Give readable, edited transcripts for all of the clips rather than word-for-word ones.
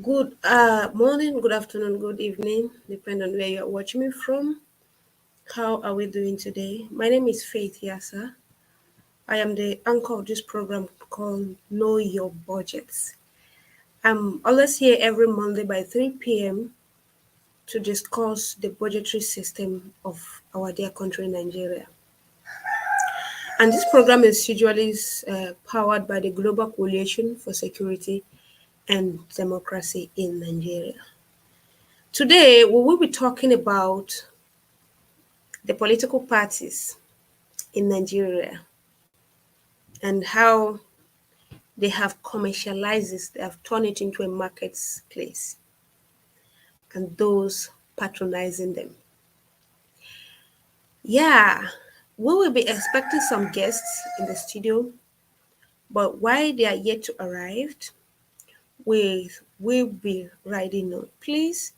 Good morning, good afternoon, good evening, depending on where you're watching me from. How are we doing today? My name is Faith Yasa. I am the anchor of this program called Know Your Budgets. I'm always here every Monday by 3 p.m. to discuss the budgetary system of our dear country, Nigeria. And this program is usually powered by the Global Coalition for Security and Democracy in Nigeria. Today, we will be talking about the political parties in Nigeria and how they have commercialized this, they have turned it into a marketplace, and those patronizing them. Yeah, we will be expecting some guests in the studio, but while they are yet to arrive, we will be riding on. Please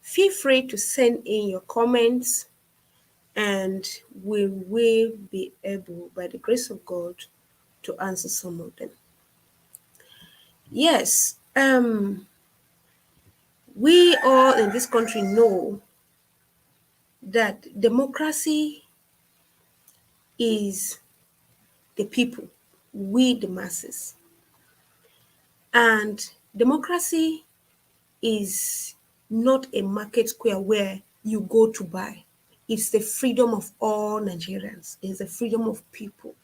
feel free to send in your comments, and we will be able, by the grace of God, to answer some of them. Yes, we all in this country know that democracy is the people, we the masses. And democracy is not a market square where you go to buy. It's the freedom of all Nigerians, it's the freedom of people.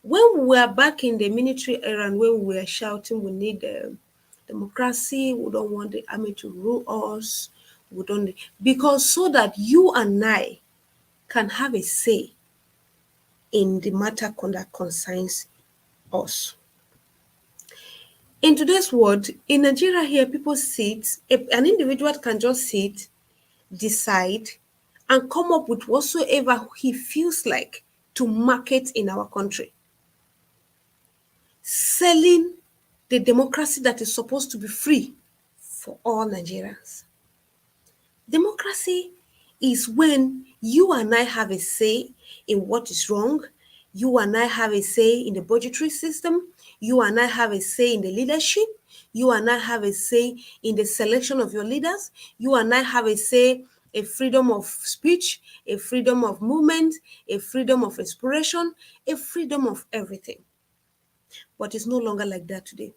When we were back in the military era and when we were shouting, we need democracy, we don't want the army to rule us, we don't, because so that you and I can have a say in the matter that concerns us. In today's world, in Nigeria here, people sit, an individual can just sit, decide, and come up with whatsoever he feels like to market in our country, selling the democracy that is supposed to be free for all Nigerians. Democracy is when you and I have a say in what is wrong. You and I have a say in the budgetary system. You and I have a say in the leadership. You and I have a say in the selection of your leaders. You and I have a say, a freedom of speech, a freedom of movement, a freedom of expression, a freedom of everything. But it's no longer like that today.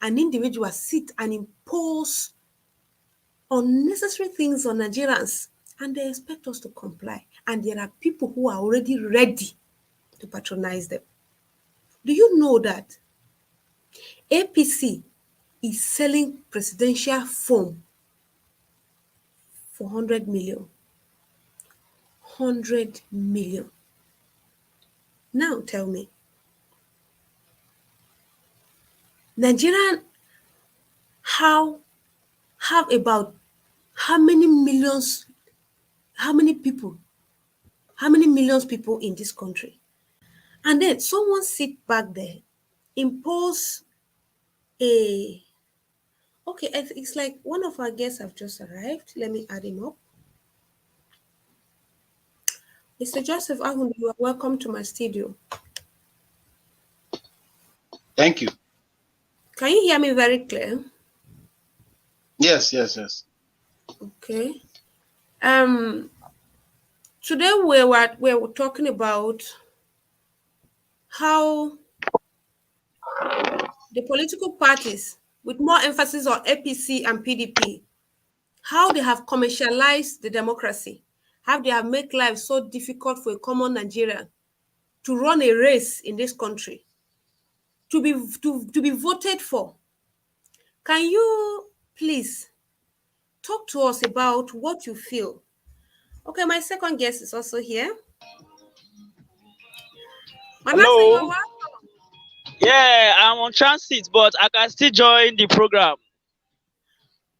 An individual sit and impose unnecessary things on Nigerians, and they expect us to comply. And there are people who are already ready to patronize them. Do you know that APC is selling presidential phone for 100 million? 100 million. Now tell me, Nigerian have about how many millions, how many people, how many millions people in this country? And then someone sit back there, impose a, okay, it's like one of our guests have just arrived. Let me add him up. Mr. Joseph Ahundu, you are welcome to my studio. Thank you. Can you hear me very clear? Yes. Okay. Today we're talking about how the political parties, with more emphasis on APC and PDP, how they have commercialized the democracy, how they have made life so difficult for a common Nigerian to run a race in this country, to be voted for. Can you please talk to us about what you feel? Okay, my second guest is also here. Hello. Yeah, I'm on transit, but I can still join the program.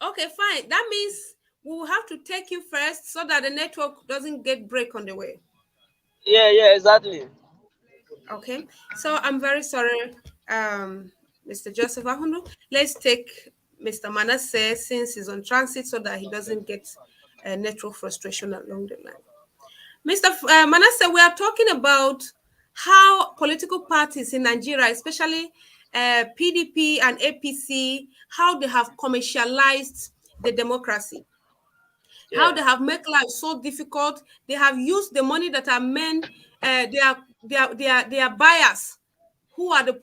Okay, fine. That means we will have to take you first so that the network doesn't get break on the way. Yeah, exactly. Okay, so I'm very sorry, Mr. Joseph Ahundu. Let's take Mr. Manasseh since he's on transit so that he doesn't get network frustration along the line. Mr. Manasseh, we are talking about how political parties in Nigeria, especially PDP and APC, how they have commercialized the democracy, how they Yeah. have made life so difficult. They have used the money that are meant, they are buyers, who are the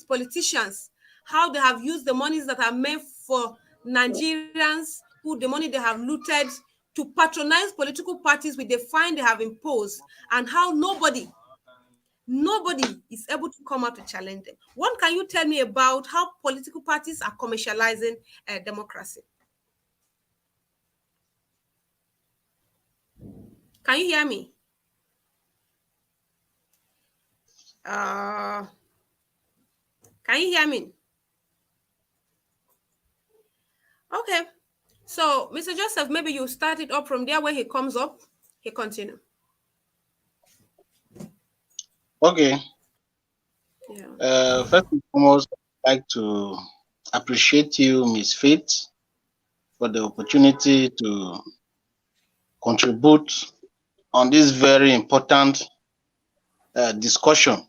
politicians, how they have used the monies that are meant for Nigerians, who the money they have looted, to patronize political parties with the fine they have imposed, and how nobody is able to come out to challenge them. What can you tell me about how political parties are commercializing democracy? Can you hear me? Uh, can you hear me? Okay. So, Mr. Joseph, maybe you start it up from there where he comes up. He continue. Okay. Yeah. First and foremost, I'd like to appreciate you, Miss Faith, for the opportunity to contribute on this very important discussion.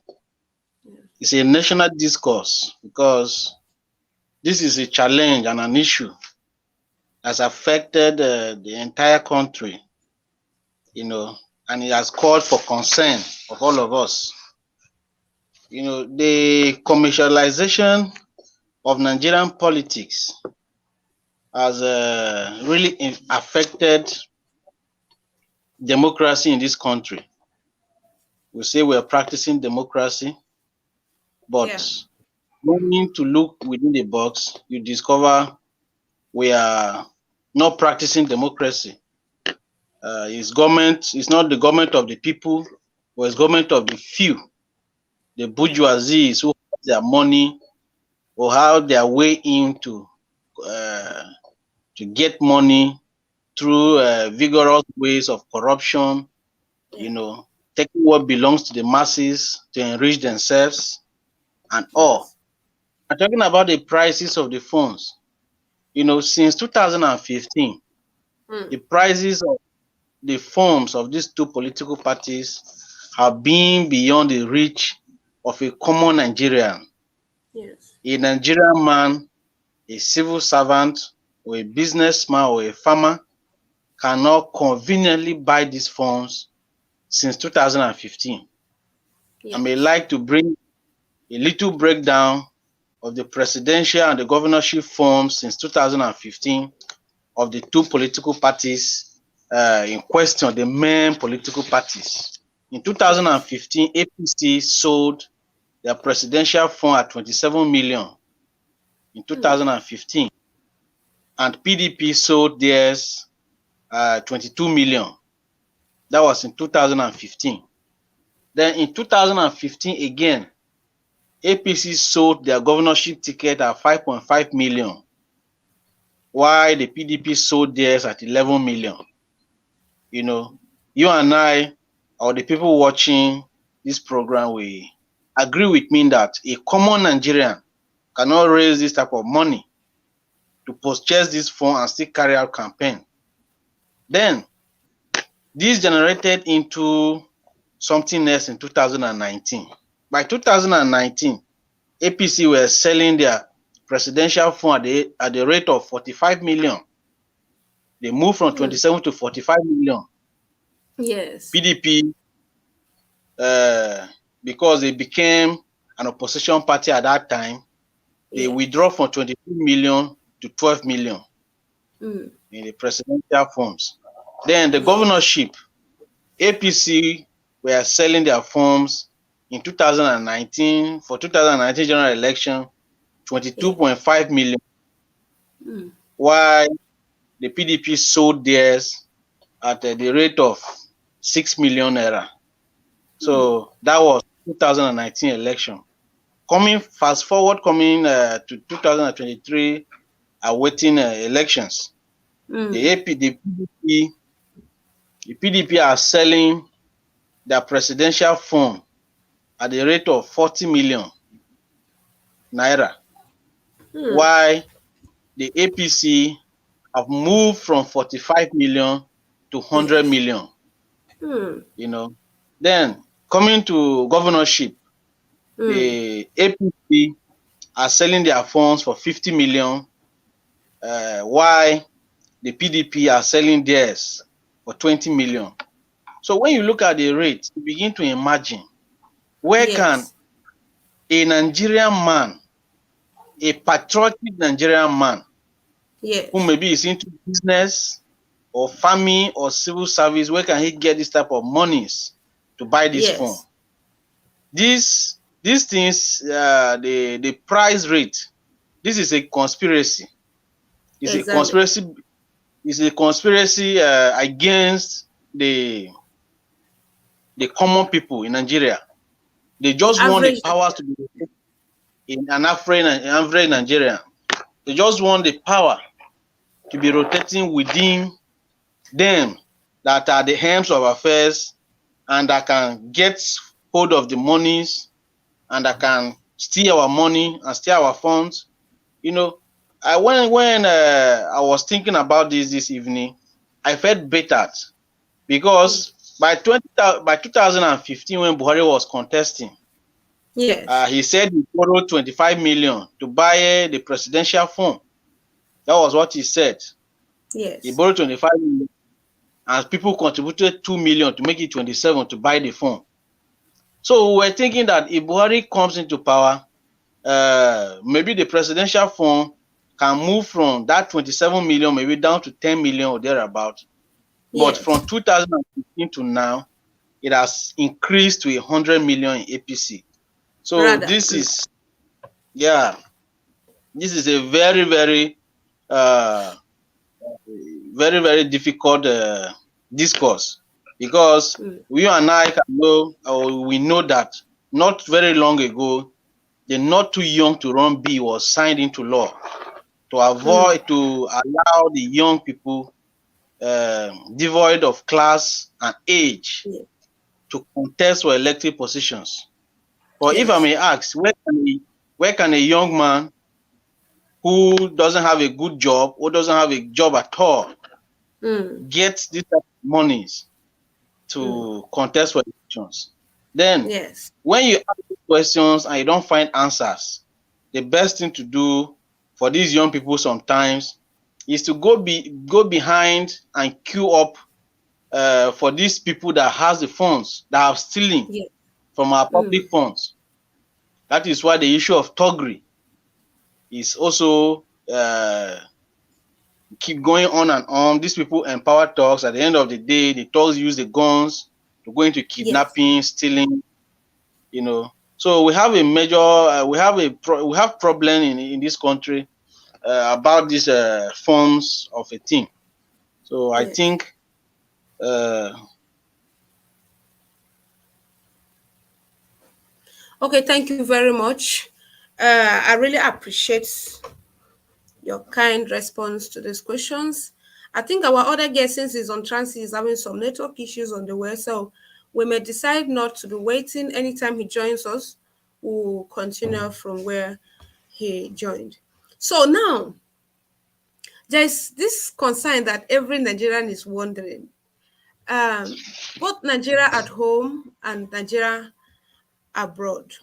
It's a national discourse because this is a challenge and an issue that's affected the entire country, and it has called for concern of all of us. The commercialization of Nigerian politics has really affected democracy in this country. We say we're practicing democracy, but Yeah. going to look within the box, you discover we are not practicing democracy. It's not the government of the people, but it's government of the few. The bourgeoisie is who has their money or how their way into to get money through vigorous ways of corruption, Yeah. taking what belongs to the masses to enrich themselves and all. Yes. I'm talking about the prices of the phones. Since 2015, the Mm. prices of the forms of these two political parties have been beyond the reach of a common Nigerian. Yes. A Nigerian man, a civil servant, or a businessman or a farmer cannot conveniently buy these phones since 2015. I may Yes. like to bring a little breakdown of the presidential and the governorship forms since 2015 of the two political parties in question, the main political parties. In Yes. 2015, APC sold their presidential fund at 27 million in Mm. 2015, and PDP sold theirs 22 million. That was in 2015. Then in 2015 again, APC sold their governorship ticket at 5.5 million, while the PDP sold theirs at 11 million. You and I, or the people watching this program, we agree with me that a common Nigerian cannot raise this type of money to purchase this phone and still carry out campaign. Then this generated into something else in 2019. By 2019, APC were selling their presidential fund at the rate of 45 million. They moved from 27 to 45 million. Yes. PDP, because they became an opposition party at that time, they Yes. withdraw from 22 million to 12 million Mm. in the presidential forms. Then the Yes. governorship, APC were selling their forms in 2019 for 2019 general election, Yeah. 22.5 million, Mm. while the PDP sold theirs at the rate of 6 million naira. Mm. So that was 2019 election. Fast forward to 2023, awaiting elections. The Mm. AP, the PDP are selling their presidential fund at the rate of 40 million naira, Mm. while the APC have moved from 45 million to 100 Yes. million. Mm. Then coming to governorship, The APC are selling their phones for 50 million, while the PDP are selling theirs for 20 million. So when you look at the rate, you begin to imagine, where can Yes. a Nigerian man, a patriotic Nigerian man, who Yes. maybe is into business or farming or civil service, where can he get this type of monies to buy this phone? Yes. These things, the price rate, this is a conspiracy. It's a Exactly. conspiracy. It's a conspiracy against the common people in Nigeria. They The just want the average. powers to be in an average Nigerian. They just want the power to be rotating within them that are the helms of affairs and that can get hold of the monies and that can steal our money and steal our funds. You know, when I was thinking about this evening, I felt battered because by 2015 when Buhari was contesting, Yes. he said he borrowed 25 million to buy the presidential phone. That was what he said. He Yes. borrowed 25 million and people contributed 2 million to make it 27 to buy the phone. So we're thinking that if Buhari comes into power, maybe the presidential phone can move from that 27 million maybe down to 10 million or thereabout. But from Yes. 2015 to now, it has increased to 100 million in APC. So Rather. yeah, this is a very, uh, very difficult discourse because we and I can know, or we know that not very long ago, the Not Too Young to Run bill was signed into law to avoid to allow the young people devoid of class and age Yes. to contest for elected positions. But if I Yes. may ask, where can a young man who doesn't have a good job, who doesn't have a job at all, get this type of monies to contest for elections? Then, Yes. when you ask questions and you don't find answers, the best thing to do for these young people sometimes is to go behind and queue up for these people that has the funds that are stealing Yes. from our public funds. That is why the issue of thuggery is also keep going on and on. These people empower thugs. At the end of the day, the thugs use the guns to go into Yes. kidnapping, stealing. So we have a major, we have problem in this country about these forms of a thing. So I Yes. think uh, Okay, thank you very much. I really appreciate your kind response to these questions. I think our other guest, since he's on transit, is having some network issues on the way, so we may decide not to be waiting. Anytime he joins us, we'll continue from where he joined. So now, there's this concern that every Nigerian is wondering. Both Nigeria at home and Nigeria abroad,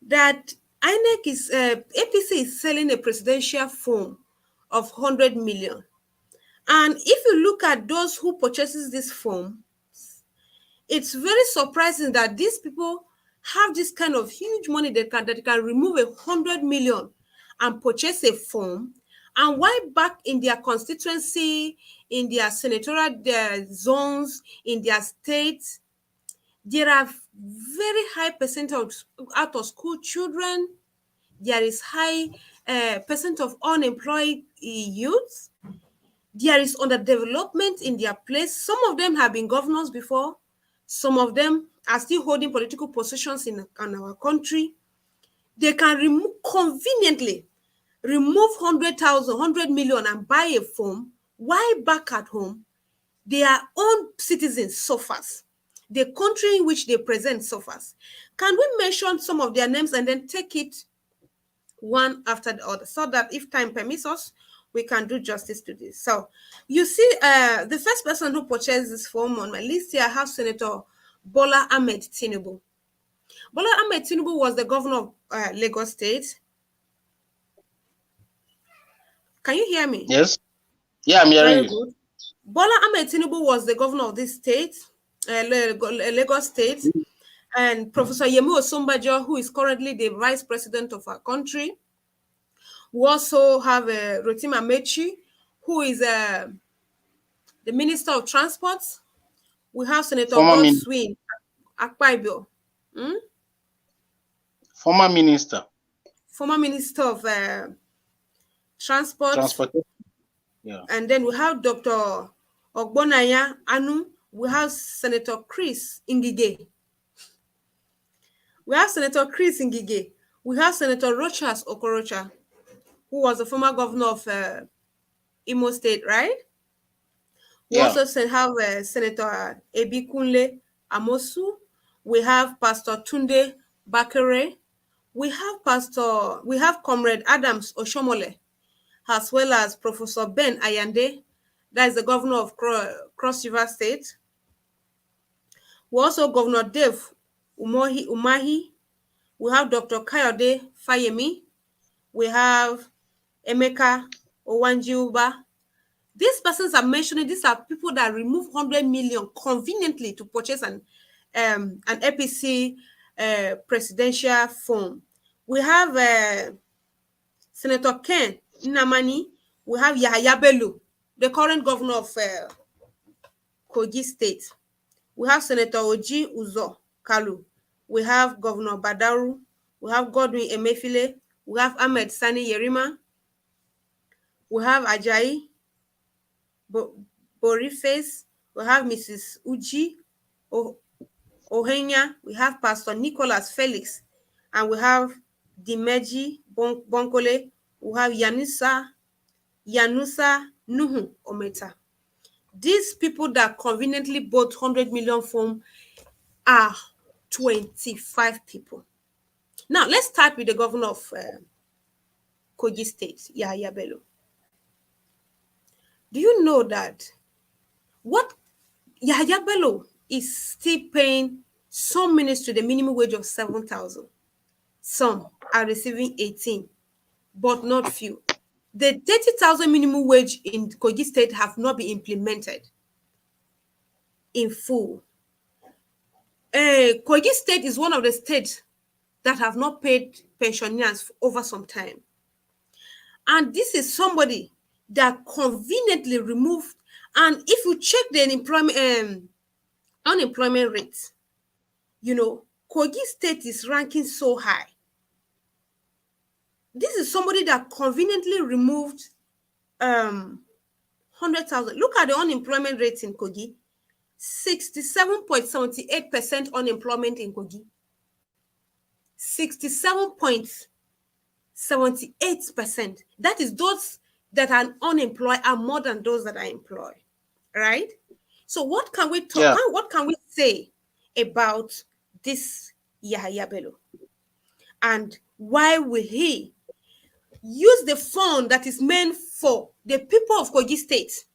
that INEC is APC is selling a presidential phone of 100 million. And if you look at those who purchases this phone, it's very surprising that these people have this kind of huge money that they can remove 100 million and purchase a phone. And why back in their constituency, in their senatorial zones, in their states, there are very high percent of out of school children. There is high percent of unemployed youth. There is underdevelopment in their place. Some of them have been governors before. Some of them are still holding political positions in our country. They can conveniently remove 100,000, 100 million and buy a phone. Why back at home, their own citizens suffers. The country in which they present suffers. Can we mention some of their names and then take it one after the other so that if time permits us, we can do justice to this? So you see, the first person who purchased this phone on my list here, I have Senator Bola Ahmed Tinubu. Bola Ahmed Tinubu was the governor of Lagos State. Can you hear me? Yes. Yeah, I'm hearing Very you. good. Bola Ahmed Tinubu was the governor of this state, Lagos State, and Professor Yemi Osunbajo, who is currently the vice president of our country. We also have Rotima Mechi, who is the minister of transport. We have Senator Former min Godswin Akpabio, former minister. former minister of transport. Transportation. Yeah. And then we have Dr. Ogbonaya Anu. We have Senator Chris Ngige. We have Senator Chris Ngige. We have Senator Rochas Okorocha, who was the former governor of Imo State, right? We Yeah. also have Senator Ebikunle Amosu. We have Pastor Tunde Bakere. We have Comrade Adams Oshomole, as well as Professor Ben Ayande, that is the governor of Cross River State. We also Governor Dave Umahi. We have Dr. Kayode Fayemi. We have Emeka Owanjiuba. These persons I'm mentioning, these are people that remove 100 million conveniently to purchase an APC presidential form. We have Senator Ken Nnamani. We have Yahaya Bello, the current governor of Kogi State. We have Senator Oji Uzo Kalu. We have Governor Badaru. We have Godwin Emefiele. We have Ahmed Sani Yerima. We have Ajayi Boniface. We have Mrs. Uji Ohenya. We have Pastor Nicholas Felix. And we have Dimeji Bonkole. We have Yanusa Nuhu Ometa. These people that conveniently bought 100 million form are 25 people. Now, let's start with the governor of Kogi State, Yahaya Bello. Do you know that what Yahaya Bello is still paying some ministry the minimum wage of 7,000? Some are receiving 18, but not few. The 30,000 minimum wage in Kogi State have not been implemented in full. Kogi State is one of the states that have not paid pensioners over some time. And this is somebody that conveniently removed. And if you check the unemployment rate, Kogi State is ranking so high. This is somebody that conveniently removed 100,000. Look at the unemployment rate in Kogi. 67.78% unemployment in Kogi. 67.78%. That is those that are unemployed are more than those that are employed, right? So what can we talk? Yeah. What can we say about this Yahaya Bello? And why will he use the fund that is meant for the people of Kogi State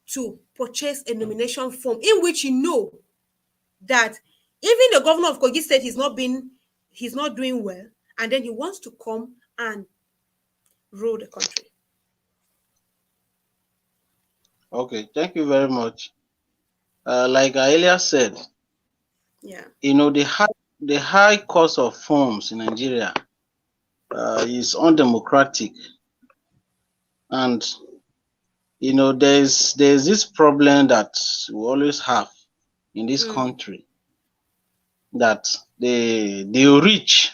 to purchase a nomination form in which you know that even the governor of Kogi State he's not doing well, and then he wants to come and rule the country? Okay, thank you very much. Like I earlier said, Yeah. The high cost of forms in Nigeria is undemocratic, and there's this problem that we always have in this country, that the rich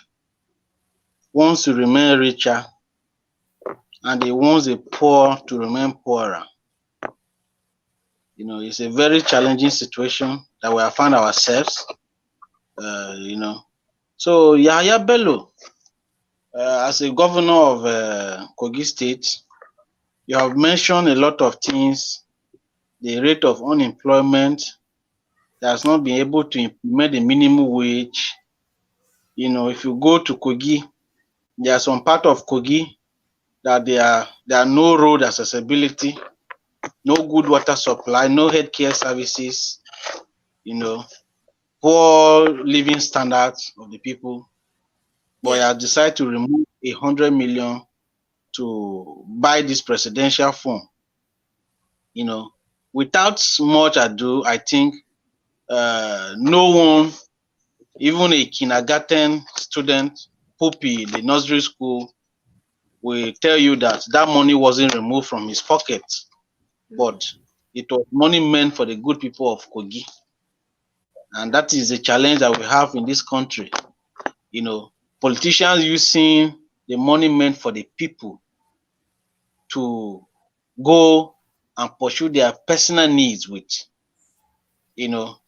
wants to remain richer, and they want the poor to remain poorer. It's a very challenging situation that we have found ourselves. So Yahaya Bello, as a governor of Kogi State, you have mentioned a lot of things. The rate of unemployment that has not been able to implement the minimum wage. If you go to Kogi, there are some part of Kogi that there are no road accessibility, no good water supply, no healthcare services. poor living standards of the people, but he Yeah. has decided to remove 100 million to buy this presidential phone. Without much ado, I think no one, even a kindergarten student, puppy, the nursery school, will tell you that that money wasn't removed from his pocket, but it was money meant for the good people of Kogi. And that is the challenge that we have in this country. Politicians using the money meant for the people to go and pursue their personal needs with.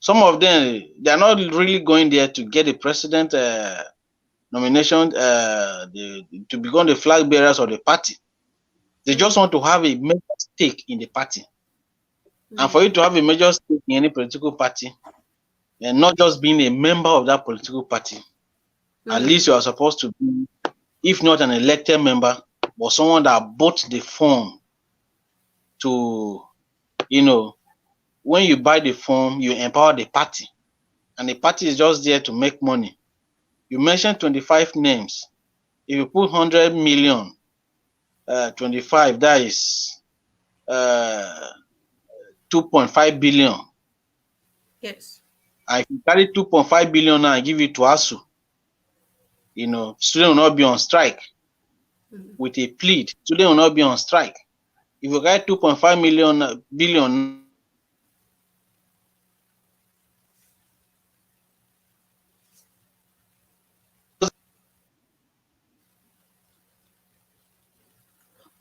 Some of them, they're not really going there to get a president nomination to become the flag bearers of the party. They just want to have a major stake in the party. And for you to have a major stake in any political party, and not just being a member of that political party, at least you are supposed to be, if not an elected member, but someone that bought the form to, when you buy the form, you empower the party. And the party is just there to make money. You mentioned 25 names. If you put 100 million, 25, that is 2.5 billion. Yes. And if you carry 2.5 billion now and give it to ASU, student will not be on strike with a plead. Student will not be on strike. If you carry 2.5 billion,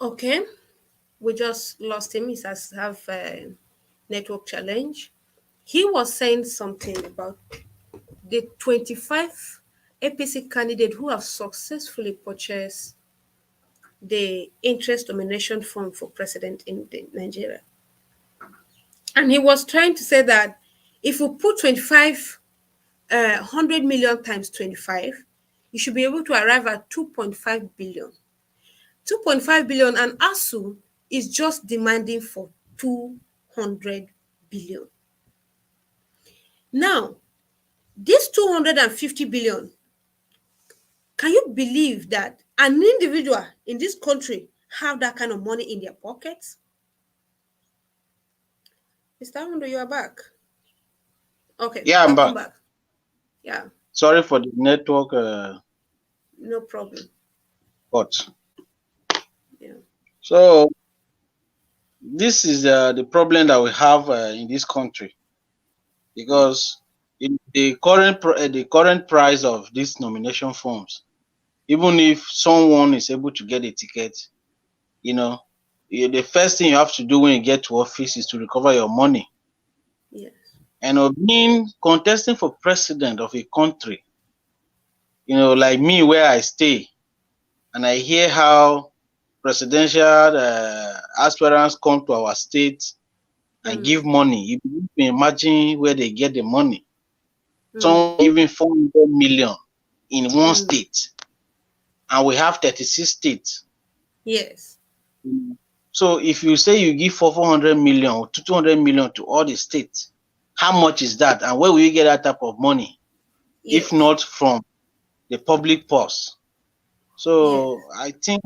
Okay. We just lost him. He has have a network challenge. He was saying something about the 25 APC candidate who have successfully purchased the interest nomination form for president in Nigeria. And he was trying to say that if you put 25, 100 million times 25, you should be able to arrive at 2.5 billion. 2.5 billion, and ASU is just demanding for 200 billion. Now, this 250 billion, can you believe that an individual in this country have that kind of money in their pockets? Mr. Amundo, you are back. Okay, yeah, I'm welcome back. back. Yeah, Sorry for the network no problem. cut. Yeah. So this is the problem that we have in this country, because in the current price of these nomination forms, even if someone is able to get a ticket, the first thing you have to do when you get to office is to recover your money. Yes. And being contesting for president of a country, like me, where I stay, and I hear how presidential aspirants come to our state and give money. You can imagine where they get the money. Some even 400 million in one state, and we have 36 states. Yes. So if you say you give 400 million or 200 million to all the states, how much is that? And where will you get that type of money? Yes. If not from the public purse? So Yes. I think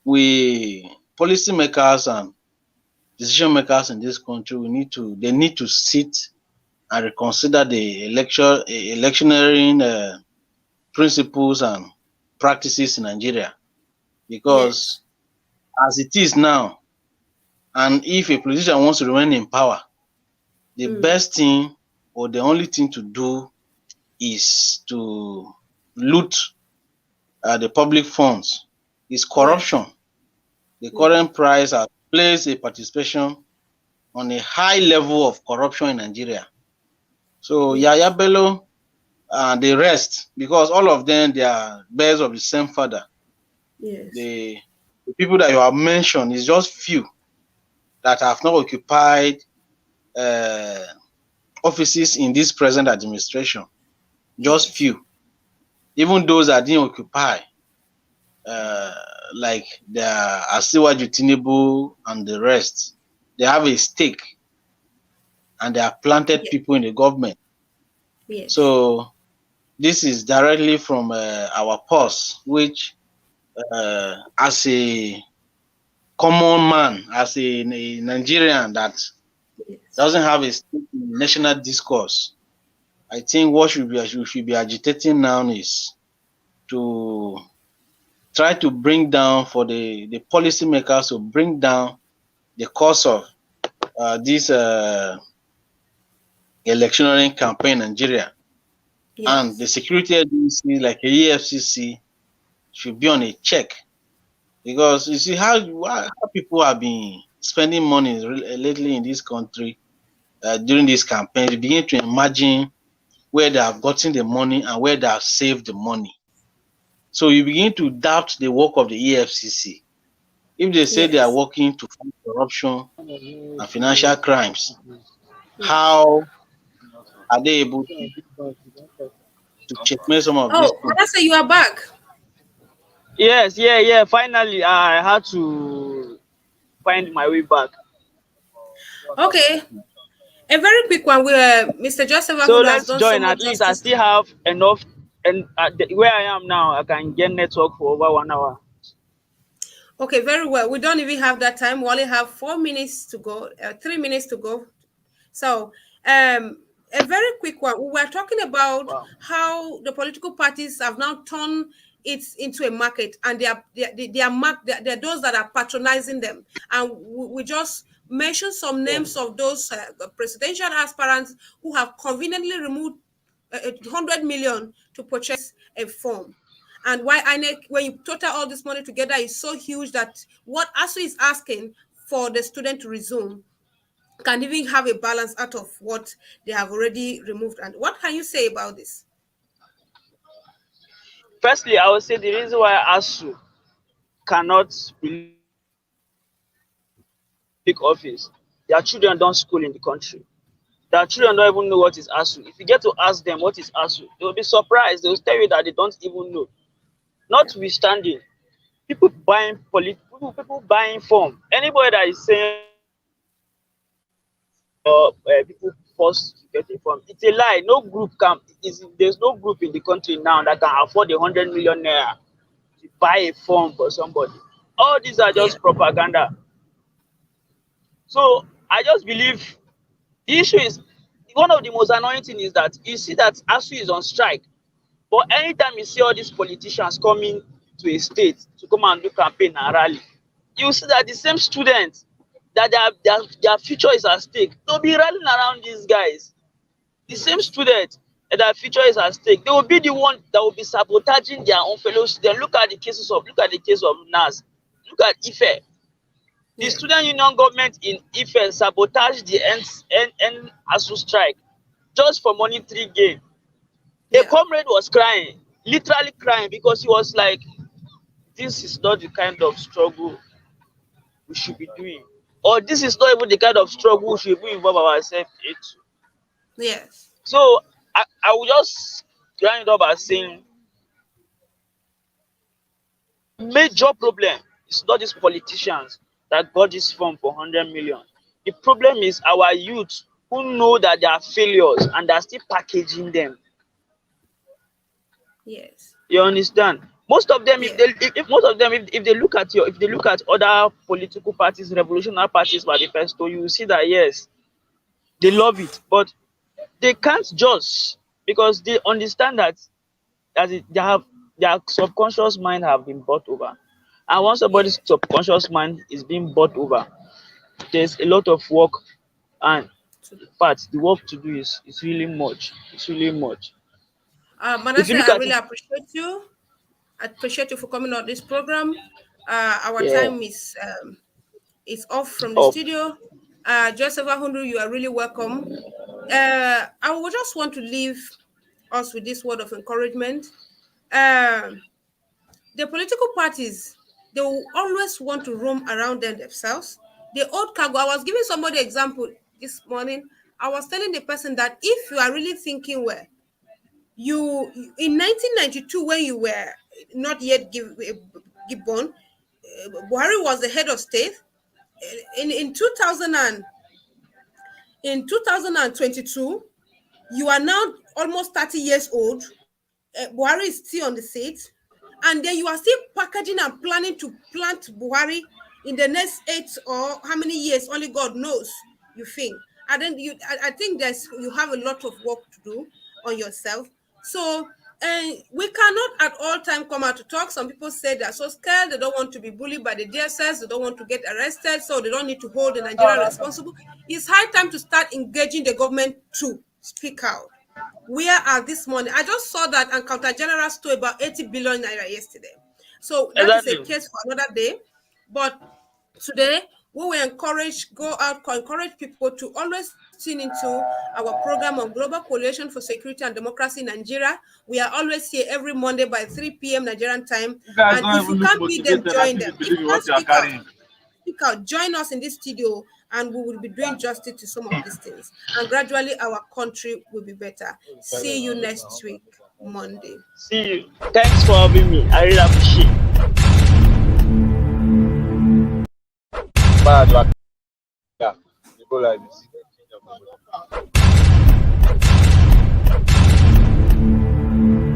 we policymakers and decision makers in this country, they need to sit and reconsider the electioneering principles and practices in Nigeria. Yes. Because as it is now, and if a politician wants to remain in power, the best thing or the only thing to do is to loot the public funds. Is corruption. Right. The Yeah. current price has placed a participation on a high level of corruption in Nigeria. So Yaya Yes. Bello and the rest, because all of them, they are bears of the same father. Yes. The people that you have mentioned is just few that have not occupied uh, offices in this present administration. Just Yes. few. Even those that didn't occupy, uh, like the Asiwaju Tinubu and the rest, they have a stake and they have planted Yeah. people in the government. Yes. So this is directly from our purse, which as a common man, as a Nigerian that Yes. doesn't have a stake in national discourse, I think what we should be agitating now is to try to bring down for the policymakers to bring down the cost of this electioneering campaign in Nigeria, and the Yes. security agency like a EFCC should be on a check, because you see how people have been spending money lately in this country during this campaign. You begin to imagine where they have gotten the money and where they have saved the money. So you begin to doubt the work of the EFCC. If they say they are Yes. working to fight corruption and financial crimes, Yes. how are they able to checkmate some of these Oh, things? Manasseh, you are back. Yes, yeah, yeah. Finally, I had to find my way back. Okay. A very quick one where Mr. Joseph So Ahulo has let's done so join. much At least I justice. still have enough, and where I am now, I can get network for over 1 hour. Okay, very well. We don't even have that time. We only have 4 minutes to go, 3 minutes to go. So, a very quick one. We were talking about Wow. how the political parties have now turned it into a market, and they are those that are patronizing them. And we just mentioned some Yeah. names of those presidential aspirants who have conveniently removed 100 million to purchase a form. And why INEC, when you total all this money together, is so huge that what ASU is asking for the student to resume can even have a balance out of what they have already removed. And what can you say about this? Firstly, I would say the reason why ASU cannot really take office, their children don't school in the country. Their children don't even know what is ASU. If you get to ask them what is ASU, they will be surprised. They will tell you that they don't even know. Notwithstanding, Yeah. people people buying form. Anybody that is saying people forced to get a form, it's a lie. No group can. There's no group in the country now that can afford 100 million naira to buy a form for somebody. All these are Yeah. just propaganda. So I just believe the issue is, one of the most annoying thing is that you see that ASU is on strike, but anytime you see all these politicians coming to a state to come and do campaign and rally, you see that the same students that their future is at stake, they'll be rallying around these guys. The same Yes. student that their future is at stake, they will be the one that will be sabotaging their own fellow students. Look at the case of NAS. Look at Ife. The Yeah. student union government in Ife sabotaged the end ASU strike just for monetary gain. A Yeah. comrade was crying, literally crying, because he was like, this is not the kind of struggle we should be doing. Or this is not even the kind of struggle we should even involve ourselves into. Yes. So I will just round it up by saying the major problem is not these politicians that got this form for 100 million. The problem is our youth who know that they are failures and are still packaging them. Yes. You understand? Most of them, Yeah. if most of them, if they look at if they look at other political parties, revolutionary parties manifesto, you will see that yes, they love it, but they can't just, because they understand that they have, their subconscious mind have been bought over. And once Yeah. somebody's subconscious mind is being bought over, there's a lot of work, and To do. in fact the work to do is really much. It's really much. If you Manasseh, look I at really it, appreciate you. I appreciate you for coming on this program. Our yeah, time is off from the up. studio. Joseph Ahundu, you are really welcome. I would just want to leave us with this word of encouragement. Um, the political parties, they will always want to roam around them themselves. The old cargo, I was giving somebody example this morning. I was telling the person that if you are really thinking well, in 1992, when you were not yet give born, Buhari was the head of state. In 2000 and in 2022, you are now almost 30 years old. Buhari is still on the seat, and then you are still packaging and planning to plant Buhari in the next 8 or how many years, only God knows, you think. And then I think you have a lot of work to do on yourself. So we cannot at all time come out to talk. Some people say they're so scared, they don't want to be bullied by the DSS, they don't want to get arrested, so they don't need to hold the Nigerian responsible. It's high time to start engaging the government to speak out. Where are this money? I just saw that and Counter General stole about 80 billion naira yesterday. So that is a Exactly. case for another day. But today, we will encourage people to always tune into our program on Global Coalition for Security and Democracy in Nigeria. We are always here every Monday by 3 p.m. Nigerian time. You guys And don't if you even look can't beat them, motivated. I join think them. you If believe you in can't what you are carrying. speak out, join us in this studio, and we will be doing justice to some of these things. And gradually, our country will be better. See you next week, Monday. See you. Thanks for having me. I really appreciate it. Bad, like, yeah. You go like this.